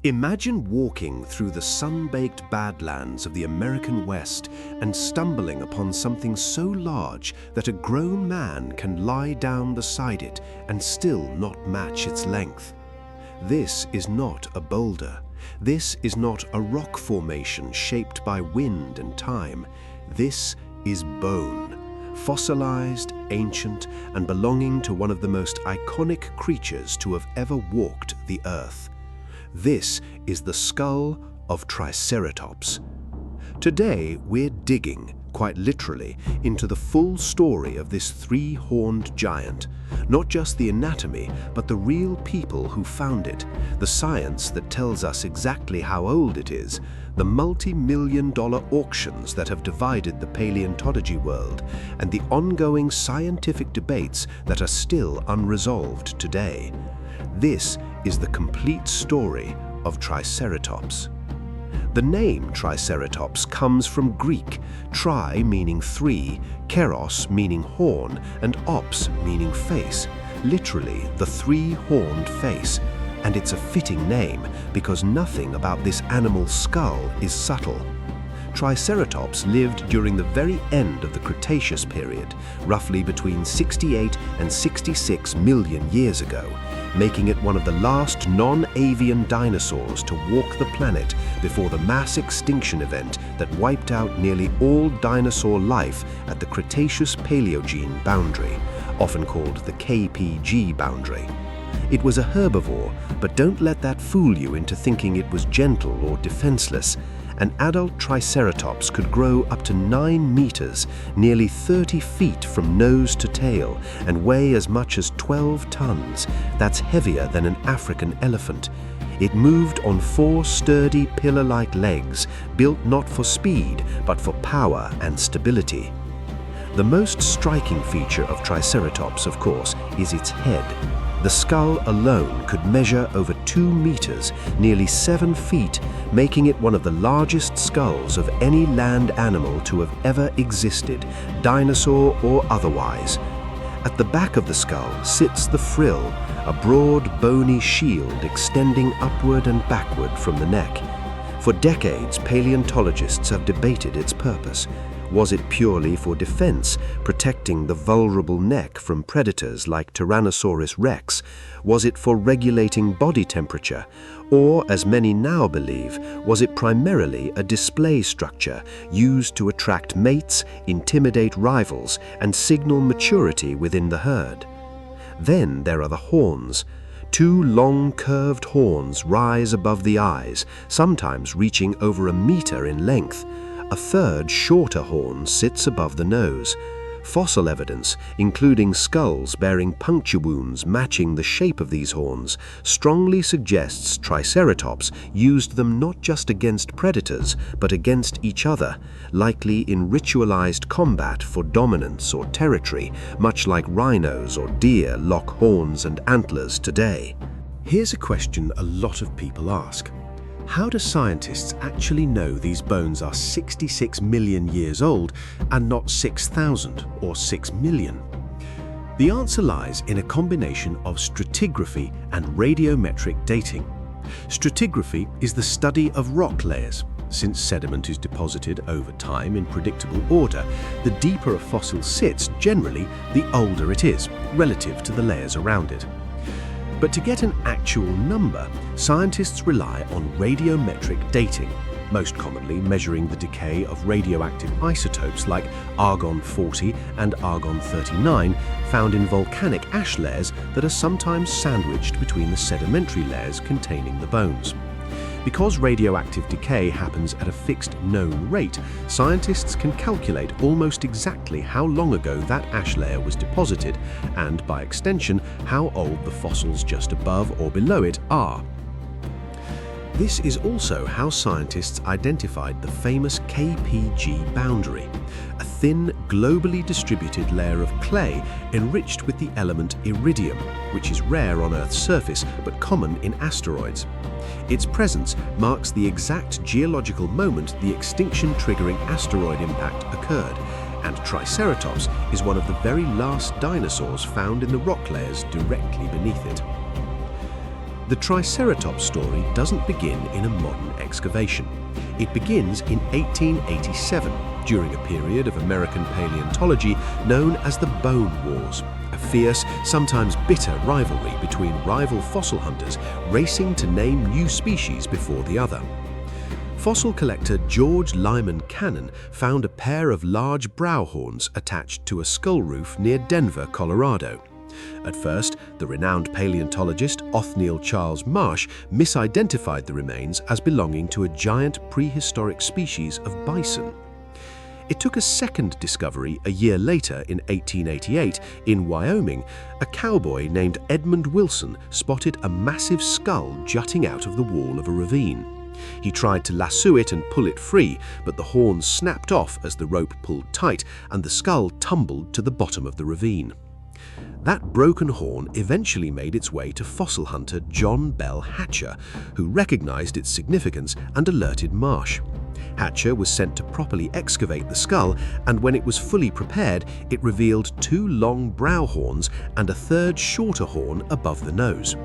Imagine walking through the sun-baked badlands of the American West and stumbling upon something so large that a grown man can lie down beside it and still not match its length. This is not a boulder. This is not a rock formation shaped by wind and time. This is bone, fossilized, ancient, and belonging to one of the most iconic creatures to have ever walked the earth. This is the skull of Triceratops. Today, we're digging, quite literally, into the full story of this three-horned giant. Not just the anatomy, but the real people who found it, the science that tells us exactly how old it is, the multi-million-dollar auctions that have divided the paleontology world, and the ongoing scientific debates that are still unresolved today. This is the complete story of Triceratops. The name Triceratops comes from Greek, tri meaning three, keros meaning horn, and ops meaning face, literally the three-horned face. And it's a fitting name because nothing about this animal's skull is subtle. Triceratops lived during the very end of the Cretaceous period, roughly between 68 and 66 million years ago, making it one of the last non-avian dinosaurs to walk the planet before the mass extinction event that wiped out nearly all dinosaur life at the Cretaceous-Paleogene boundary, often called the KPG boundary. It was a herbivore, but don't let that fool you into thinking it was gentle or defenseless. An adult Triceratops could grow up to 9 meters, nearly 30 feet from nose to tail, and weigh as much as 12 tons. That's heavier than an African elephant. It moved on 4 sturdy pillar-like legs, built not for speed, but for power and stability. The most striking feature of Triceratops, of course, is its head. The skull alone could measure over 2 meters, nearly 7 feet, making it one of the largest skulls of any land animal to have ever existed, dinosaur or otherwise. At the back of the skull sits the frill, a broad, bony shield extending upward and backward from the neck. For decades, paleontologists have debated its purpose. Was it purely for defense, protecting the vulnerable neck from predators like Tyrannosaurus rex? Was it for regulating body temperature? Or, as many now believe, was it primarily a display structure used to attract mates, intimidate rivals, and signal maturity within the herd? Then there are the horns. 2 long curved horns rise above the eyes, sometimes reaching over 1 meter in length. A third, shorter horn sits above the nose. Fossil evidence, including skulls bearing puncture wounds matching the shape of these horns, strongly suggests Triceratops used them not just against predators, but against each other, likely in ritualized combat for dominance or territory, much like rhinos or deer lock horns and antlers today. Here's a question a lot of people ask. How do scientists actually know these bones are 66 million years old and not 6,000 or 6 million? The answer lies in a combination of stratigraphy and radiometric dating. Stratigraphy is the study of rock layers. Since sediment is deposited over time in predictable order, the deeper a fossil sits, generally, the older it is, relative to the layers around it. But to get an actual number, scientists rely on radiometric dating, most commonly measuring the decay of radioactive isotopes like argon-40 and argon-39 found in volcanic ash layers that are sometimes sandwiched between the sedimentary layers containing the bones. Because radioactive decay happens at a fixed known rate, scientists can calculate almost exactly how long ago that ash layer was deposited and, by extension, how old the fossils just above or below it are. This is also how scientists identified the famous KPG boundary, a thin, globally distributed layer of clay enriched with the element iridium, which is rare on Earth's surface but common in asteroids. Its presence marks the exact geological moment the extinction-triggering asteroid impact occurred, and Triceratops is one of the very last dinosaurs found in the rock layers directly beneath it. The Triceratops story doesn't begin in a modern excavation. It begins in 1887, during a period of American paleontology known as the Bone Wars, a fierce, sometimes bitter rivalry between rival fossil hunters racing to name new species before the other. Fossil collector George Lyman Cannon found a pair of large brow horns attached to a skull roof near Denver, Colorado. At first, the renowned paleontologist Othniel Charles Marsh misidentified the remains as belonging to a giant prehistoric species of bison. It took a second discovery a year later in 1888 in Wyoming. A cowboy named Edmund Wilson spotted a massive skull jutting out of the wall of a ravine. He tried to lasso it and pull it free, but the horns snapped off as the rope pulled tight and the skull tumbled to the bottom of the ravine. That broken horn eventually made its way to fossil hunter John Bell Hatcher, who recognized its significance and alerted Marsh. Hatcher was sent to properly excavate the skull, and when it was fully prepared, it revealed two long brow horns and a third shorter horn above the nose.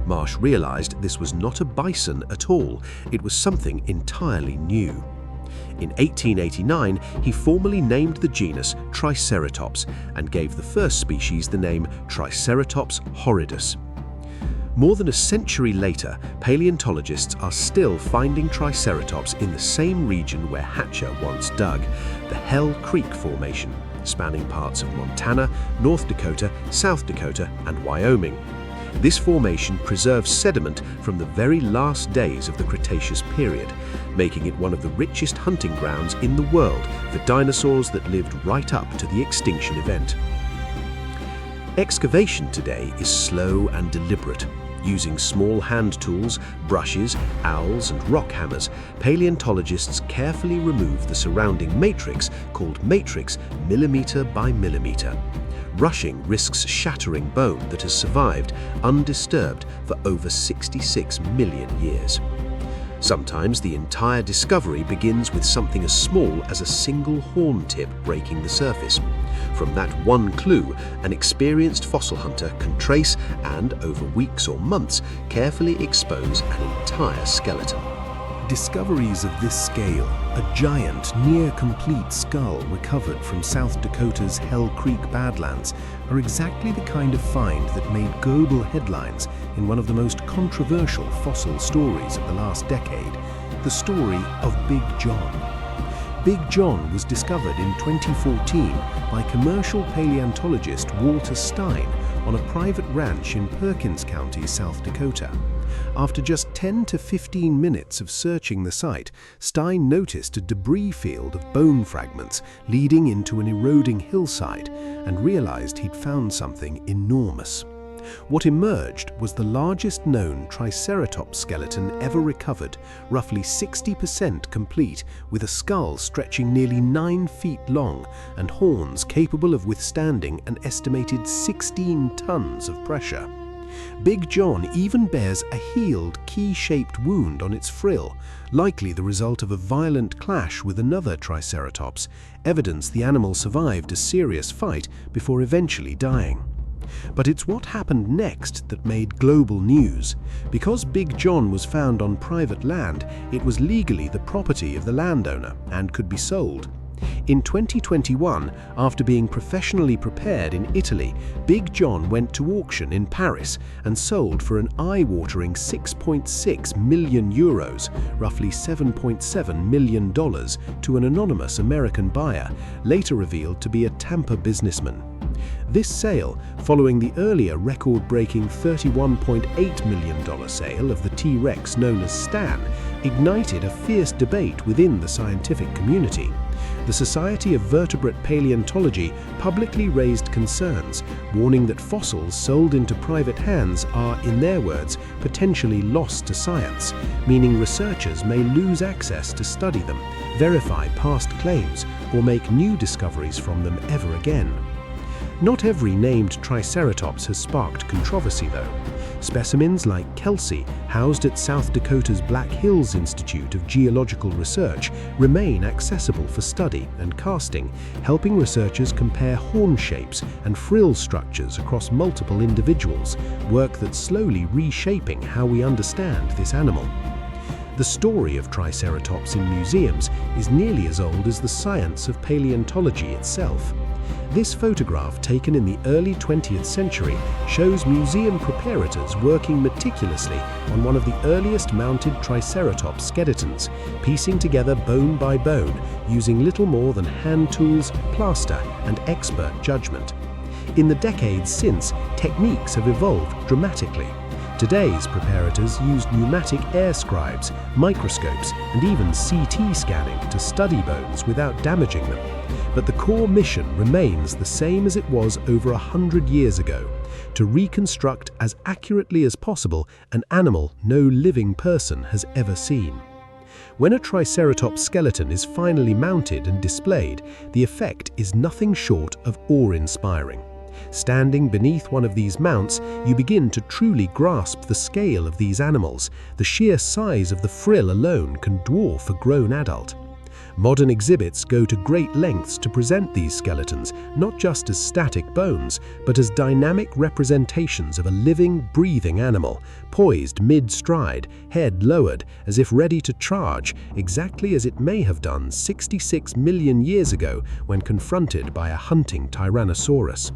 Marsh realized this was not a bison at all, it was something entirely new. In 1889, he formally named the genus Triceratops and gave the first species the name Triceratops horridus. More than a century later, paleontologists are still finding Triceratops in the same region where Hatcher once dug, the Hell Creek Formation, spanning parts of Montana, North Dakota, South Dakota, and Wyoming. This formation preserves sediment from the very last days of the Cretaceous Period, making it one of the richest hunting grounds in the world for dinosaurs that lived right up to the extinction event. Excavation today is slow and deliberate. Using small hand tools, brushes, owls, and rock hammers, paleontologists carefully remove the surrounding matrix, called matrix, millimeter by millimeter. Rushing risks shattering bone that has survived undisturbed for over 66 million years. Sometimes the entire discovery begins with something as small as a single horn tip breaking the surface. From that one clue, an experienced fossil hunter can trace and, over weeks or months, carefully expose an entire skeleton. Discoveries of this scale, a giant, near-complete skull recovered from South Dakota's Hell Creek Badlands, are exactly the kind of find that made global headlines in one of the most controversial fossil stories of the last decade, the story of Big John. Big John was discovered in 2014 by commercial paleontologist Walter Stein on a private ranch in Perkins County, South Dakota. After just 10 to 15 minutes of searching the site, Stein noticed a debris field of bone fragments leading into an eroding hillside and realized he'd found something enormous. What emerged was the largest known Triceratops skeleton ever recovered, roughly 60% complete, with a skull stretching nearly 9 feet long and horns capable of withstanding an estimated 16 tons of pressure. Big John even bears a healed, key-shaped wound on its frill, likely the result of a violent clash with another Triceratops, evidence the animal survived a serious fight before eventually dying. But it's what happened next that made global news. Because Big John was found on private land, it was legally the property of the landowner and could be sold. In 2021, after being professionally prepared in Italy, Big John went to auction in Paris and sold for an eye-watering 6.6 million euros, roughly $7.7 million, to an anonymous American buyer, later revealed to be a Tampa businessman. This sale, following the earlier record-breaking $31.8 million sale of the T-Rex known as Stan, ignited a fierce debate within the scientific community. The Society of Vertebrate Paleontology publicly raised concerns, warning that fossils sold into private hands are, in their words, potentially lost to science, meaning researchers may lose access to study them, verify past claims, or make new discoveries from them ever again. Not every named Triceratops has sparked controversy, though. Specimens like Kelsey, housed at South Dakota's Black Hills Institute of Geological Research, remain accessible for study and casting, helping researchers compare horn shapes and frill structures across multiple individuals, work that's slowly reshaping how we understand this animal. The story of Triceratops in museums is nearly as old as the science of paleontology itself. This photograph, taken in the early 20th century, shows museum preparators working meticulously on one of the earliest mounted Triceratops skeletons, piecing together bone by bone using little more than hand tools, plaster, and expert judgment. In the decades since, techniques have evolved dramatically. Today's preparators used pneumatic air scribes, microscopes, and even CT scanning to study bones without damaging them. But the core mission remains the same as it was over 100 years ago: to reconstruct as accurately as possible an animal no living person has ever seen. When a Triceratops skeleton is finally mounted and displayed, the effect is nothing short of awe-inspiring. Standing beneath one of these mounts, you begin to truly grasp the scale of these animals. The sheer size of the frill alone can dwarf a grown adult. Modern exhibits go to great lengths to present these skeletons not just as static bones, but as dynamic representations of a living, breathing animal, poised mid-stride, head lowered, as if ready to charge, exactly as it may have done 66 million years ago when confronted by a hunting Tyrannosaurus.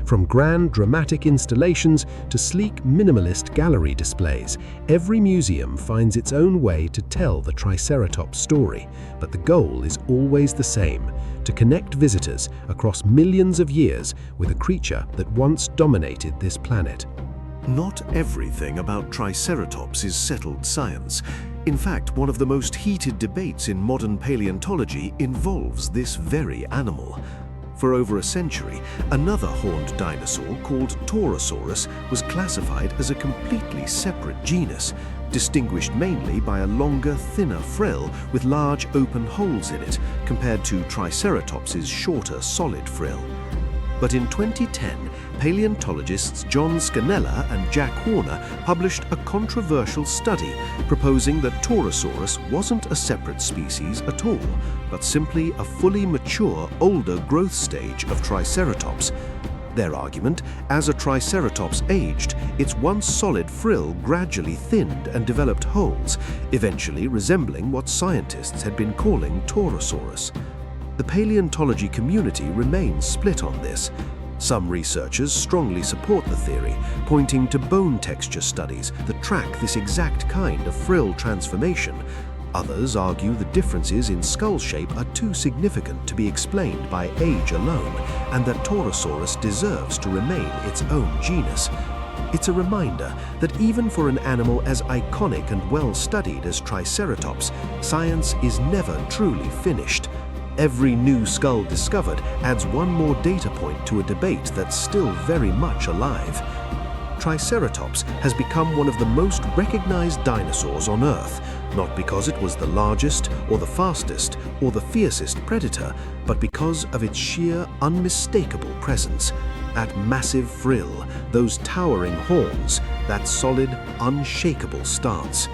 From grand dramatic installations to sleek minimalist gallery displays, every museum finds its own way to tell the Triceratops story, but the goal is always the same: to connect visitors across millions of years with a creature that once dominated this planet. Not everything about Triceratops is settled science. In fact, one of the most heated debates in modern paleontology involves this very animal. For over a century, another horned dinosaur called Torosaurus was classified as a completely separate genus, distinguished mainly by a longer, thinner frill with large open holes in it, compared to Triceratops's shorter, solid frill. But in 2010, paleontologists John Scannella and Jack Horner published a controversial study proposing that Torosaurus wasn't a separate species at all, but simply a fully mature, older growth stage of Triceratops. Their argument: as a Triceratops aged, its once solid frill gradually thinned and developed holes, eventually resembling what scientists had been calling Torosaurus. The paleontology community remains split on this. Some researchers strongly support the theory, pointing to bone texture studies that track this exact kind of frill transformation. Others argue the differences in skull shape are too significant to be explained by age alone, and that Torosaurus deserves to remain its own genus. It's a reminder that even for an animal as iconic and well-studied as Triceratops, science is never truly finished. Every new skull discovered adds one more data point to a debate that's still very much alive. Triceratops has become one of the most recognized dinosaurs on Earth, not because it was the largest or the fastest or the fiercest predator, but because of its sheer, unmistakable presence. That massive frill, those towering horns, that solid, unshakable stance.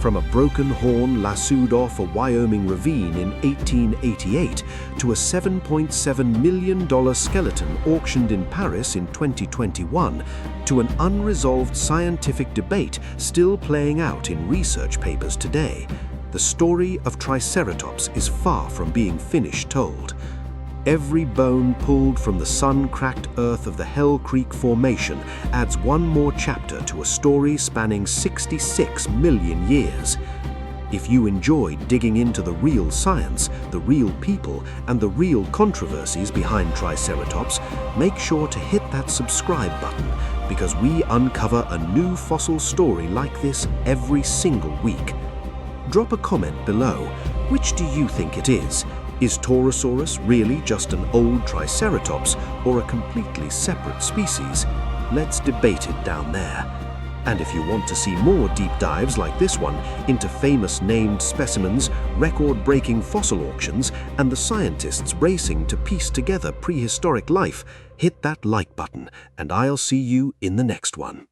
From a broken horn lassoed off a Wyoming ravine in 1888 to a $7.7 million skeleton auctioned in Paris in 2021 to an unresolved scientific debate still playing out in research papers today, the story of Triceratops is far from being finished told. Every bone pulled from the sun-cracked earth of the Hell Creek Formation adds one more chapter to a story spanning 66 million years. If you enjoyed digging into the real science, the real people, and the real controversies behind Triceratops, make sure to hit that subscribe button, because we uncover a new fossil story like this every single week. Drop a comment below. Which do you think it is? Is Torosaurus really just an old Triceratops or a completely separate species? Let's debate it down there. And if you want to see more deep dives like this one into famous named specimens, record-breaking fossil auctions, and the scientists racing to piece together prehistoric life, hit that like button, and I'll see you in the next one.